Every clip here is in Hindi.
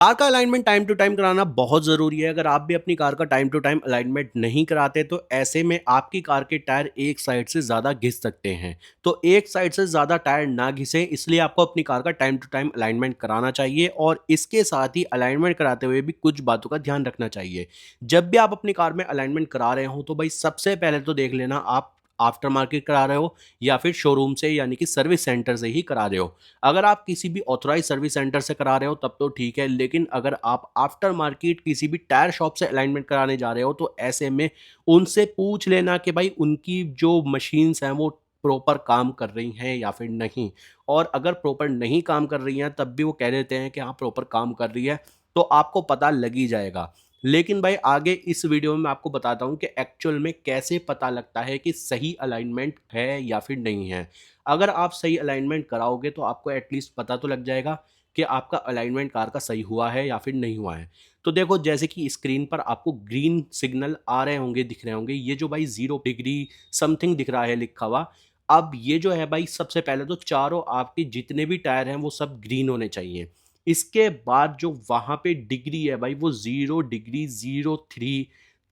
कार का अलाइनमेंट टाइम टू टाइम कराना बहुत ज़रूरी है। अगर आप भी अपनी कार का टाइम टू टाइम अलाइनमेंट नहीं कराते तो ऐसे में आपकी कार के टायर एक साइड से ज़्यादा घिस सकते हैं। तो एक साइड से ज़्यादा टायर ना घिसें, इसलिए आपको अपनी कार का टाइम टू टाइम अलाइनमेंट कराना चाहिए और इसके साथ ही अलाइनमेंट कराते हुए भी कुछ बातों का ध्यान रखना चाहिए। जब भी आप अपनी कार में अलाइनमेंट करा रहे हो तो भाई सबसे पहले तो देख लेना आप आफ्टर मार्केट करा रहे हो या फिर शोरूम से यानी कि सर्विस सेंटर से ही करा रहे हो। अगर आप किसी भी ऑथराइज़ सर्विस सेंटर से करा रहे हो तब तो ठीक है, लेकिन अगर आप आफ्टर मार्केट किसी भी टायर शॉप से अलाइनमेंट कराने जा रहे हो तो ऐसे में उनसे पूछ लेना कि भाई उनकी जो मशीन्स हैं वो प्रॉपर काम कर रही हैं या फिर नहीं। और अगर प्रॉपर नहीं काम कर रही हैं तब भी वो कह देते हैं कि हाँ प्रॉपर काम कर रही है, तो आपको पता लग ही जाएगा। लेकिन भाई आगे इस वीडियो में मैं आपको बताता हूँ कि एक्चुअल में कैसे पता लगता है कि सही अलाइनमेंट है या फिर नहीं है। अगर आप सही अलाइनमेंट कराओगे तो आपको एटलीस्ट पता तो लग जाएगा कि आपका अलाइनमेंट कार का सही हुआ है या फिर नहीं हुआ है। तो देखो जैसे कि स्क्रीन पर आपको ग्रीन सिग्नल आ रहे होंगे, दिख रहे होंगे, ये जो भाई 0 डिग्री समथिंग दिख रहा है लिखा हुआ। अब ये जो है भाई सबसे पहले तो चारों आपके जितने भी टायर हैं वो सब ग्रीन होने चाहिए। इसके बाद जो वहाँ पे डिग्री है भाई वो 0 डिग्री 03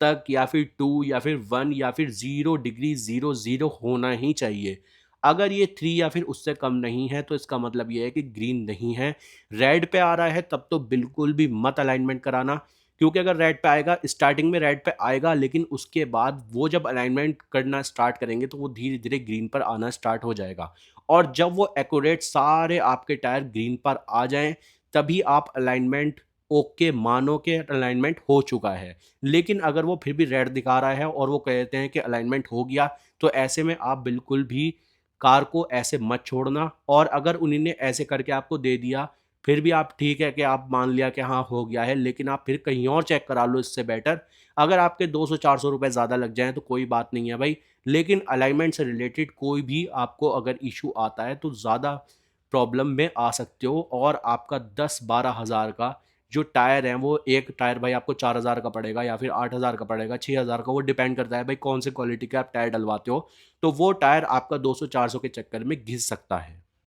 तक या फिर 2 या फिर 1 या फिर 0 डिग्री 00 होना ही चाहिए। अगर ये 3 या फिर उससे कम नहीं है तो इसका मतलब ये है कि ग्रीन नहीं है। रेड पे आ रहा है तब तो बिल्कुल भी मत अलाइनमेंट कराना, क्योंकि अगर रेड पे आएगा, स्टार्टिंग में रेड पे आएगा लेकिन उसके बाद वो जब अलाइनमेंट करना स्टार्ट करेंगे तो वो धीरे-धीरे ग्रीन पर आना स्टार्ट हो जाएगा। और जब वो एक्यूरेट सारे आपके टायर ग्रीन पर आ जाएँ, तभी आप अलाइनमेंट ओके मानो कि अलाइनमेंट हो चुका है। लेकिन अगर वो फिर भी रेड दिखा रहा है और वो कहते हैं कि अलाइनमेंट हो गया, तो ऐसे में आप बिल्कुल भी कार को ऐसे मत छोड़ना। और अगर उन्हीं ने ऐसे करके आपको दे दिया, फिर भी आप ठीक है कि आप मान लिया कि हाँ हो गया है, लेकिन आप फिर कहीं और चेक करा लो इससे बेटर। अगर आपके 200-400 रुपए ज़्यादा लग जाएँ तो कोई बात नहीं है भाई, लेकिन अलाइनमेंट से रिलेटेड कोई भी आपको अगर इश्यू आता है तो ज़्यादा प्रॉब्लम में आ सकते हो और आपका 10-12 हज़ार का जो टायर है वो एक टायर भाई आपको 4,000 का पड़ेगा या फिर 8,000 का पड़ेगा, 6,000 का, वो डिपेंड करता है भाई कौन से क्वालिटी के आप टायर डलवाते हो। तो वो टायर आपका 200-400 के चक्कर में घिस सकता है।